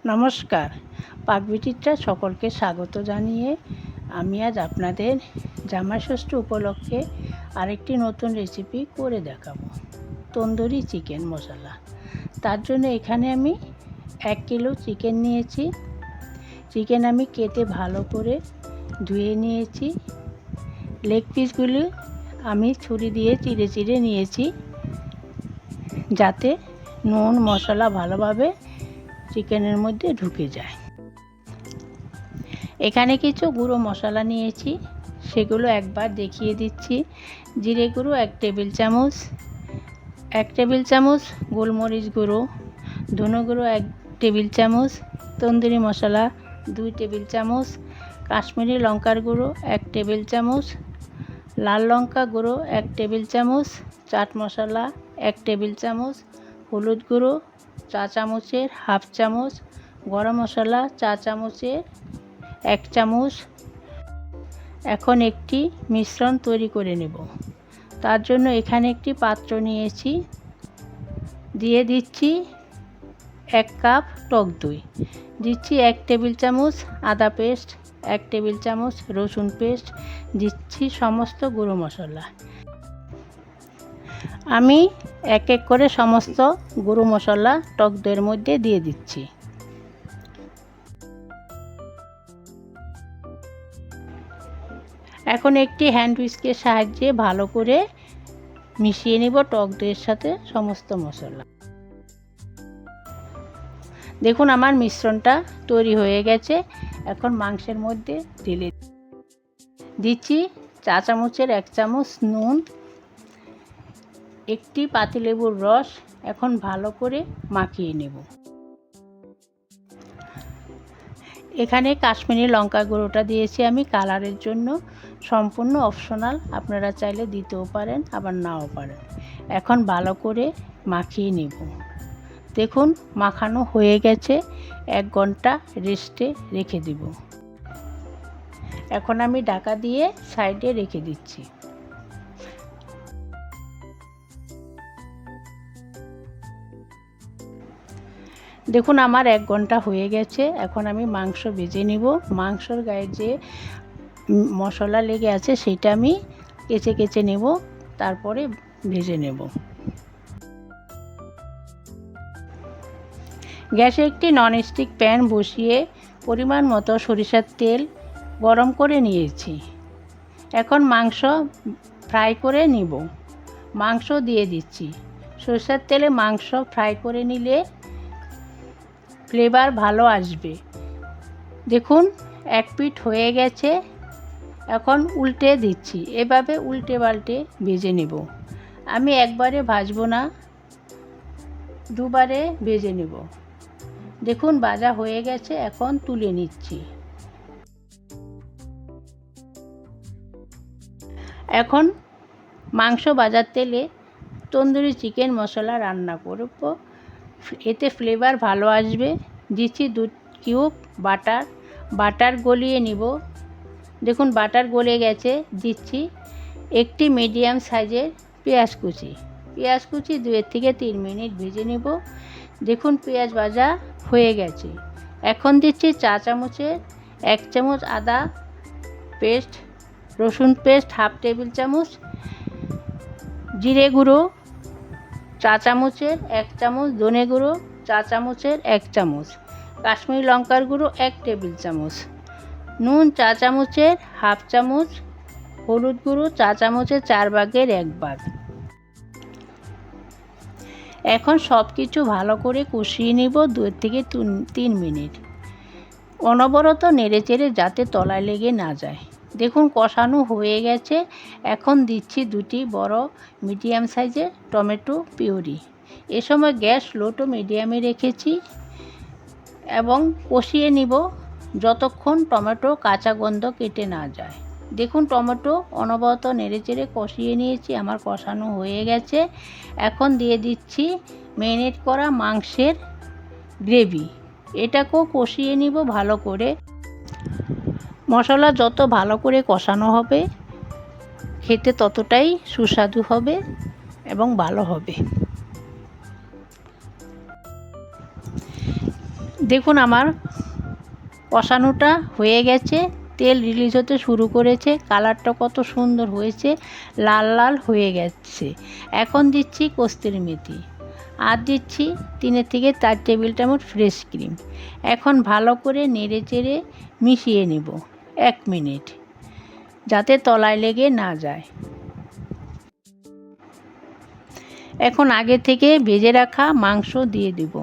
নমস্কার, পাকবিটিটা সকলকে স্বাগত জানিয়ে আমি আজ আপনাদের জামাইষষ্ঠী উপলক্ষে আরেকটি নতুন রেসিপি করে দেখাবো, তন্দুরি চিকেন মশলা। তার জন্য এখানে আমি 1 কিলো চিকেন নিয়েছি। চিকেন আমি কেটে ভালো করে ধুয়ে নিয়েছি। লেগ পিসগুলি আমি ছুরি দিয়ে চিড়ে চিড়ে নিয়েছি, যাতে নুন মশলা ভালোভাবে চিকেনের মধ্যে ঢুকে যায়। এখানে কিছু গুঁড়ো মশলা নিয়েছি, সেগুলো একবার দেখিয়ে দিচ্ছি। জিরে গুঁড়ো 1 টেবিল চামচ, 1 টেবিল চামচ গোলমরিচ গুঁড়ো, ধনে গুঁড়ো 1 টেবিল চামচ, তন্দুরি মশলা 2 টেবিল চামচ, কাশ্মীরি লঙ্কার গুঁড়ো 1 টেবিল চামচ, লাল লঙ্কা গুঁড়ো 1 টেবিল চামচ, চাট মশলা 1 টেবিল চামচ, হলুদ গুঁড়ো চা চামচের হাফ চামচ, গরম মশলা চা চামচের 1 চামচ। এখন একটি মিশ্রণ তৈরি করে নেব। তার জন্য এখানে একটি পাত্র নিয়েছি, দিয়ে দিচ্ছি 1 কাপ টক দই, দিচ্ছি 1 টেবিল চামচ আদা পেস্ট, 1 টেবিল চামচ রসুন পেস্ট, দিচ্ছি সমস্ত গুঁড়ো মশলা। আমি এক এক করে সমস্ত গুঁড়ো মশলা টক দইয়ের মধ্যে দিয়ে দিচ্ছি। এখন একটি হ্যান্ড হুইস্কের সাহায্যে ভালো করে মিশিয়ে নিব টক দইয়ের সাথে সমস্ত মশলা। দেখুন আমার মিশ্রণটা তৈরি হয়ে গেছে। এখন মাংসের মধ্যে ঢেলে দিচ্ছি চা চামচের 1 চামচ নুন, একটি পাতিলেবুর রস। এখন ভালো করে মাখিয়ে নেব। এখানে কাশ্মীরি লঙ্কা গুঁড়োটা দিয়েছি আমি কালারের জন্য, সম্পূর্ণ অপশনাল, আপনারা চাইলে দিতেও পারেন আবার নাও পারেন। এখন ভালো করে মাখিয়ে নেব। দেখুন মাখানো হয়ে গেছে, 1 ঘন্টা রেস্টে রেখে দেব। এখন আমি ঢাকা দিয়ে সাইডে রেখে দিচ্ছি। দেখুন আমার 1 ঘন্টা হয়ে গেছে। এখন আমি মাংস ভেজে নিব। মাংসর গায়ে যে মশলা লেগে আছে সেটা আমি কেচে কেচে নেব, তারপরে ভেজে নেব। গ্যাসে একটি ননস্টিক প্যান বসিয়ে পরিমাণ মতো সরিষার তেল গরম করে নিয়েছি। এখন মাংস ফ্রাই করে নিব। মাংস দিয়ে দিচ্ছি। সরিষার তেলে মাংস ফ্রাই করে নিলে ফ্লেভার ভালো আসবে। দেখুন 1 পিঠ হয়ে গেছে। এখন উল্টে দিচ্ছি। এভাবে উল্টে পাল্টে ভেজে নেব। আমি একবারে ভাজবো না, দুবারে ভেজে নেব। দেখুন ভাজা হয়ে গেছে, এখন তুলে নিচ্ছি। এখন মাংস ভাজার তেলে তন্দুরি চিকেন মশলা রান্না করব, এতে ফ্লেভার ভালো আসবে। দিচ্ছি 2 কিউব বাটার গলিয়ে নিব। দেখুন বাটার গলে গেছে। দিচ্ছি একটি মিডিয়াম সাইজের পেঁয়াজ কুচি 2 থেকে 3 মিনিট ভেজে নেব। দেখুন পেঁয়াজ ভাজা হয়ে গেছে। এখন দিচ্ছি চা চামচের 1 চামচ আদা পেস্ট, রসুন পেস্ট হাফ টেবিল চামচ, জিরে গুঁড়ো চা চামচের 1 চামচ, ধনে গুঁড়ো চা চামচের 1 চামচ, কাশ্মীরি লঙ্কার গুঁড়ো 1 টেবিল চামচ, নুন চা চামচের হাফ চামচ, হলুদ গুঁড়ো চা চামচের 4 ভাগের 1 ভাগ। এখন সব কিছু ভালো করে কষিয়ে নিব 2 থেকে 3 মিনিট, অনবরত নেড়েচেড়ে যাতে তলায় লেগে না যায়। দেখুন কষানো হয়ে গেছে। এখন দিচ্ছি 2টি বড় মিডিয়াম সাইজের টমেটো পিউরি। এ সময় গ্যাস লো টু মিডিয়ামে রেখেছি এবং কষিয়ে নিব যতক্ষণ টমেটো কাঁচা গন্ধ কেটে না যায়। দেখুন টমেটো অনবরত নেড়েচেড়ে কষিয়ে নিয়েছি, আমার কষানো হয়ে গেছে। এখন দিয়ে দিচ্ছি ম্যারিনেট করা মাংসের গ্রেভি। এটাকেও কষিয়ে নিব ভালো করে। মশলা যত ভালো করে কষানো হবে খেতে ততটাই সুস্বাদু হবে এবং ভালো হবে। দেখুন আমার কষানোটা হয়ে গেছে, তেল রিলিজ হতে শুরু করেছে, কালারটা কত সুন্দর হয়েছে, লাল লাল হয়ে গেছে। এখন দিচ্ছি কস্তুরি মেথি, আর দিচ্ছি 3 থেকে 4 টেবিল চামচ ফ্রেশ ক্রিম। এখন ভালো করে নেড়ে চেড়ে মিশিয়ে নেব 1 মিনিট, যাতে তলায় লেগে না যায়। এখন আগে থেকে ভেজে রাখা মাংস দিয়ে দেব।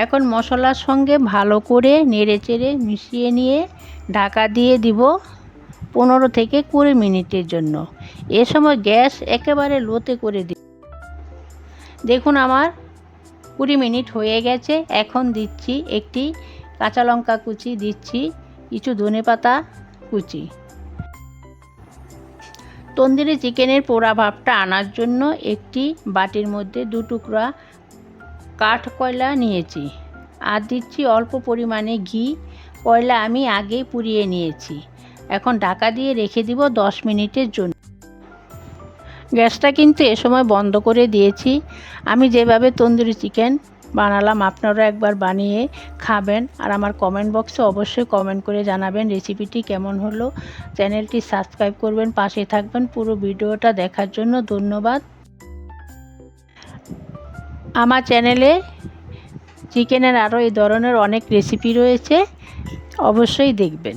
এখন মশলার সঙ্গে ভালো করে নেড়ে চেড়ে মিশিয়ে নিয়ে ঢাকা দিয়ে দিব 15 থেকে 20 মিনিটের জন্য। এ সময় গ্যাস একেবারে লোতে করে দিই। দেখুন আমার 20 মিনিট হয়ে গেছে। এখন দিচ্ছি একটি কাঁচা লঙ্কা কুচি, দিচ্ছি কিছু ধনেপাতা কুচি। তন্দুরি চিকেনের পোড়া ভাবটা আনার জন্য একটি বাটির মধ্যে 2 টুকরা কাঠ কয়লা নিয়েছি, আর দিচ্ছি অল্প পরিমাণে ঘি। কয়লা আমি আগেই পুড়িয়ে নিয়েছি। এখন ঢাকা দিয়ে রেখে দিব 10 মিনিটের জন্য। গ্যাসটা কিন্তু এ সময় বন্ধ করে দিয়েছি। আমি যেভাবে তন্দুরি চিকেন বানালাম আপনারা একবার বানিয়ে খাবেন, আর আমার কমেন্ট বক্সে অবশ্যই কমেন্ট করে জানাবেন রেসিপিটি কেমন হলো। চ্যানেলটি সাবস্ক্রাইব করবেন, পাশে থাকবেন। পুরো ভিডিওটা দেখার জন্য ধন্যবাদ। আমার চ্যানেলে চিকেনের আরও এই ধরনের অনেক রেসিপি রয়েছে, অবশ্যই দেখবেন।